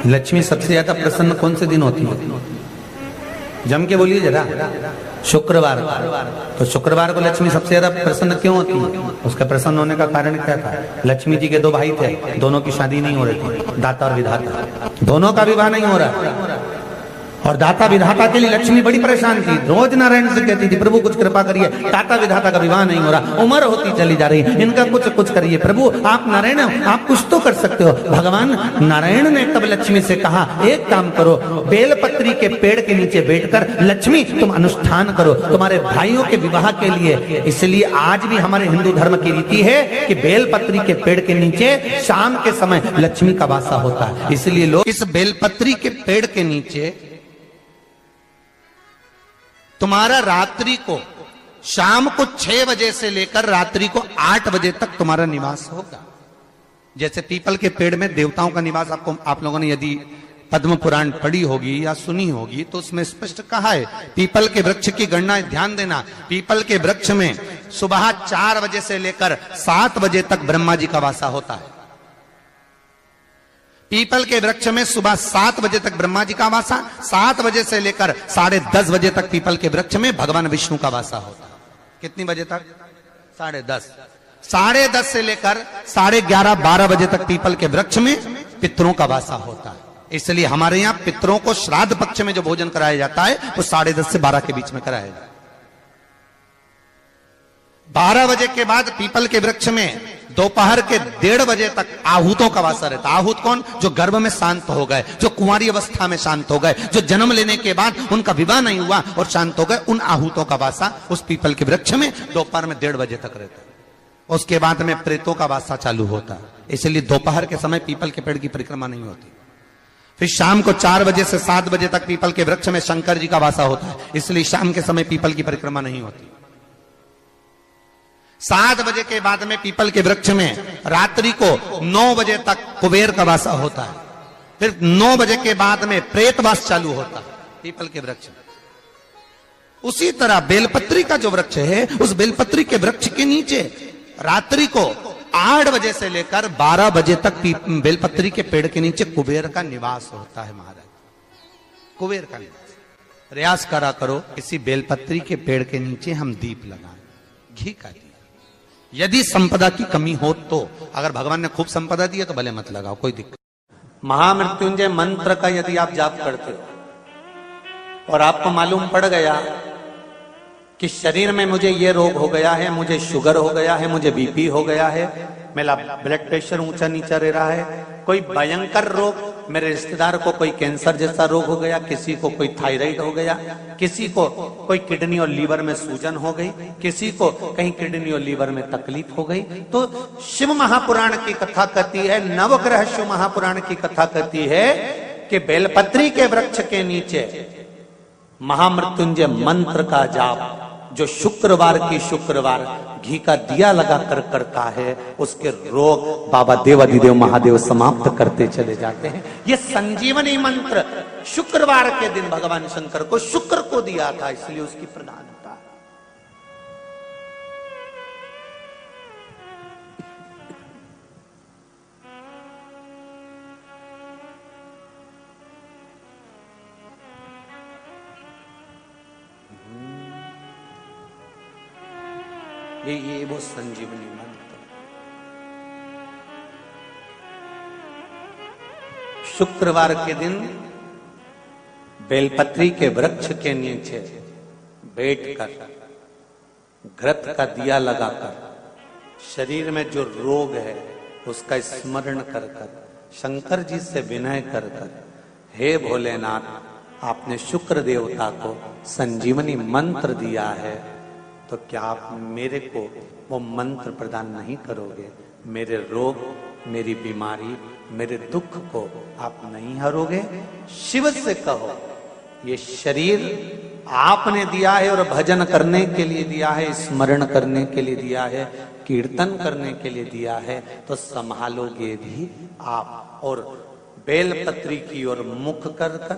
लक्ष्मी सबसे ज्यादा प्रसन्न कौन से दिन होती है? जम के बोलिए जरा। शुक्रवार। तो शुक्रवार को लक्ष्मी सबसे ज्यादा प्रसन्न क्यों होती है? उसका प्रसन्न होने का कारण क्या था? लक्ष्मी जी के दो भाई थे, दोनों की शादी नहीं हो रही थी, दाता और विधाता, दोनों का विवाह नहीं हो रहा। और दाता विधाता के लिए लक्ष्मी बड़ी परेशान थी, रोज नारायण से कहती थी प्रभु कुछ कृपा करिए, दाता विधाता का विवाह नहीं हो रहा, उम्र होती चली जा रही, इनका कुछ करिए प्रभु, आप नारायण आप कुछ तो कर सकते हो। भगवान नारायण ने तब लक्ष्मी से कहा एक काम करो, बेलपत्री के पेड़ के नीचे बैठकर लक्ष्मी तुम अनुष्ठान करो तुम्हारे भाइयों के विवाह के लिए। इसलिए आज भी हमारे हिंदू धर्म की रीति है कि बेलपत्री के पेड़ के नीचे शाम के समय लक्ष्मी का वासा होता है। इसलिए लोग इस बेलपत्री के पेड़ के नीचे तुम्हारा रात्रि को शाम को 6 बजे से लेकर रात्रि को 8 बजे तक तुम्हारा निवास होगा। जैसे पीपल के पेड़ में देवताओं का निवास, आपको आप लोगों ने यदि पद्म पुराण पढ़ी होगी या सुनी होगी तो उसमें स्पष्ट कहा है, पीपल के वृक्ष की गणना ध्यान देना, पीपल के वृक्ष में सुबह 4 बजे से लेकर 7 बजे तक ब्रह्मा जी का वासा होता है। पीपल के वृक्ष में सुबह 7 बजे तक ब्रह्मा जी का वासा, 7 बजे से लेकर 10:30 बजे तक पीपल के वृक्ष में भगवान विष्णु का वासा होता है। कितनी बजे तक? 10:30। 10:30 से लेकर 11:30-12 बजे तक पीपल के वृक्ष में पितरों का वासा होता है। इसलिए हमारे यहाँ पितरों को श्राद्ध पक्ष में जो भोजन कराया जाता है वो 10:30 से 12 के बीच में कराया जाता है। 12 बजे के बाद पीपल के वृक्ष में दोपहर के 1:30 बजे तक आहूतों का वासा रहता है। आहूत कौन? जो गर्भ में शांत हो गए, जो कुंवारी अवस्था में शांत हो गए, जो जन्म लेने के बाद उनका विवाह नहीं हुआ और शांत हो गए, उन आहूतों का वासा उस पीपल के वृक्ष में दोपहर में 1:30 बजे तक रहता है। उसके बाद में प्रेतों का वासा चालू होता है। इसलिए दोपहर के समय पीपल के पेड़ की परिक्रमा नहीं होती। फिर शाम को 4 बजे से 7 बजे तक पीपल के वृक्ष में शंकर जी का वासा होता है। इसलिए शाम के समय पीपल की परिक्रमा नहीं होती। 7 बजे के बाद में पीपल के वृक्ष में रात्रि को 9 बजे तक कुबेर का वासा होता है। फिर 9 बजे के बाद में प्रेतवास चालू होता है पीपल के वृक्ष में। उसी तरह बेलपत्री का जो वृक्ष है, उस बेलपत्री के वृक्ष के नीचे रात्रि को 8 बजे से लेकर 12 बजे तक बेलपत्री के पेड़ के नीचे कुबेर का निवास होता है। महाराज, कुबेर का निवास। प्रयास करा करो इसी बेलपत्री के पेड़ के नीचे हम दीप लगाएं, घी का दिया। यदि संपदा की कमी हो तो, अगर भगवान ने खूब संपदा दी है तो भले मत लगाओ, कोई दिक्कत। महामृत्युंजय मंत्र का यदि आप जाप करते हो और आपको मालूम पड़ गया कि शरीर में मुझे ये रोग हो गया है, मुझे शुगर हो गया है, मुझे बीपी हो गया है, मेरा ब्लड प्रेशर ऊंचा नीचा रह रहा है, कोई भयंकर रोग, मेरे रिश्तेदार को कोई कैंसर जैसा रोग हो गया, किसी को कोई थायराइड हो गया, किसी को कोई किडनी और लीवर में सूजन हो गई, किसी को कहीं किडनी और लीवर में तकलीफ हो गई, तो शिव महापुराण की कथा कहती है, नवग्रह शिव महापुराण की कथा कहती है कि बेलपत्री के वृक्ष के नीचे महामृत्युंजय मंत्र का जाप जो शुक्रवार की शुक्रवार घी का दिया लगा कर करता है, उसके रोग बाबा देवाधिदेव महादेव समाप्त करते चले जाते हैं। ये संजीवनी मंत्र शुक्रवार के दिन भगवान शंकर को शुक्र को दिया था, इसलिए उसकी प्रधानता। ये वो संजीवनी मंत्र। शुक्रवार के दिन बेलपत्री के वृक्ष के नीचे बैठकर घृत का दिया लगाकर शरीर में जो रोग है उसका स्मरण कर कर शंकर जी से विनय कर कर, हे भोलेनाथ आपने शुक्र देवता को संजीवनी मंत्र दिया है, तो क्या आप मेरे को वो मंत्र प्रदान नहीं करोगे? मेरे रोग, मेरी बीमारी, मेरे दुख को आप नहीं हरोगे? शिव से कहो ये शरीर आपने दिया है और भजन करने के लिए दिया है, स्मरण करने के लिए दिया है, कीर्तन करने के लिए दिया है, तो संभालोगे भी आप। और बेलपत्री की ओर मुख कर कर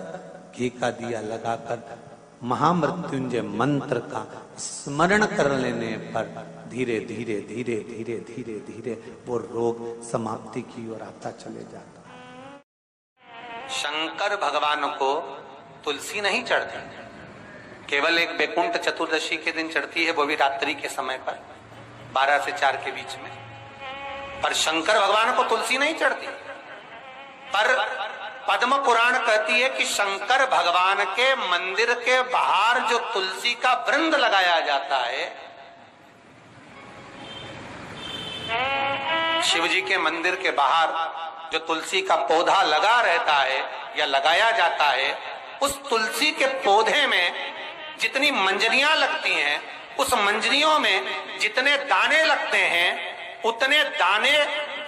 घी का दिया लगाकर महामृत्युंजय मंत्र का स्मरण कर लेने पर धीरे धीरे धीरे धीरे धीरे धीरे वो रोग समाप्ति की ओर आता चले जाता है। शंकर भगवान को तुलसी नहीं चढ़ती, केवल एक बैकुंठ चतुर्दशी के दिन चढ़ती है, वो भी रात्रि के समय पर 12 से 4 के बीच में। पर शंकर भगवान को तुलसी नहीं चढ़ती। पर पद्म पुराण कहती है कि शंकर भगवान के मंदिर के बाहर जो तुलसी का वृंद लगाया जाता है, शिव जी के मंदिर के बाहर जो तुलसी का पौधा लगा रहता है या लगाया जाता है, उस तुलसी के पौधे में जितनी मंजरियां लगती हैं, उस मंजरियों में जितने दाने लगते हैं, उतने दाने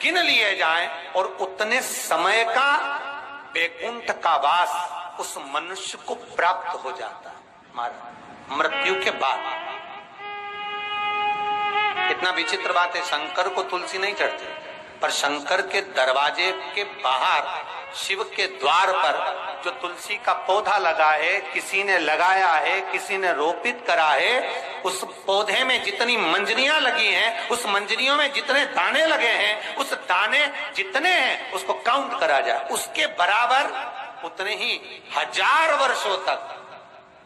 गिन लिए जाएं और उतने समय का बैकुंठ का वास उस मनुष्य को प्राप्त हो जाता है मृत्यु के बाद। कितना विचित्र बात है, शंकर को तुलसी नहीं चढ़ती, पर शंकर के दरवाजे के बाहर शिव के द्वार पर जो तुलसी का पौधा लगा है, किसी ने लगाया है, किसी ने रोपित करा है, उस पौधे में जितनी मंजरियां लगी हैं, उस मंजरियों में जितने दाने लगे हैं, उस दाने जितने हैं उसको काउंट करा जाए, उसके बराबर उतने ही 1000 वर्षों तक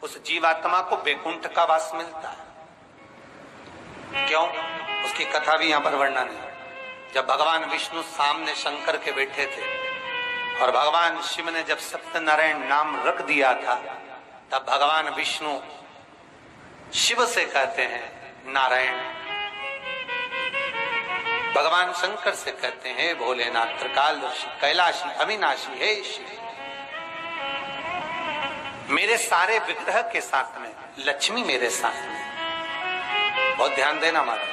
उस जीवात्मा को बैकुंठ का वास मिलता है। क्यों? उसकी कथा भी यहां पर वर्णन है। जब भगवान विष्णु सामने शंकर के बैठे थे और भगवान शिव ने जब सत्यनारायण नाम रख दिया था, तब भगवान विष्णु शिव से कहते हैं नारायण। भगवान शंकर से कहते हैं भोलेनाथ, त्रिकालदर्शी, कैलाशी, अविनाशी, हे शिव। मेरे सारे विग्रह के साथ में लक्ष्मी मेरे साथ में। बहुत ध्यान देना महाराज,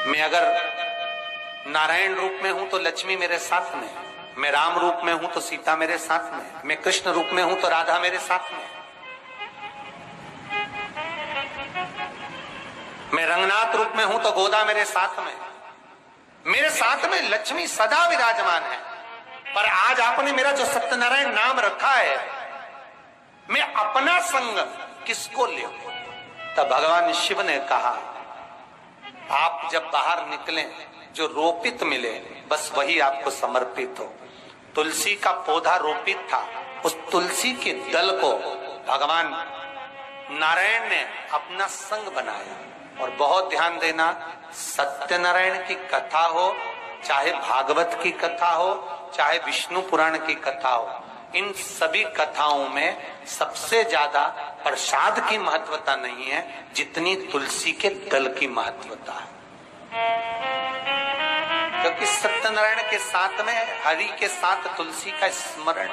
मैं अगर नारायण रूप में हूं तो लक्ष्मी मेरे साथ में, मैं राम रूप में हूं तो सीता मेरे साथ में, मैं कृष्ण रूप में हूं तो राधा मेरे साथ में, मैं रंगनाथ रूप में हूं तो गोदा मेरे साथ में लक्ष्मी सदा विराजमान है। पर आज आपने मेरा जो सत्यनारायण नाम रखा है, मैं अपना संग किसको ले? तब भगवान शिव ने कहा, आप जब बाहर निकले जो रोपित मिले बस वही आपको समर्पित हो। तुलसी का पौधा रोपित था, उस तुलसी के दल को भगवान नारायण ने अपना संग बनाया। और बहुत ध्यान देना, सत्यनारायण की कथा हो, चाहे भागवत की कथा हो, चाहे विष्णु पुराण की कथा हो, इन सभी कथाओं में सबसे ज्यादा प्रसाद की महत्वता नहीं है जितनी तुलसी के दल की महत्वता है। क्योंकि सत्यनारायण के साथ में हरि के साथ तुलसी का स्मरण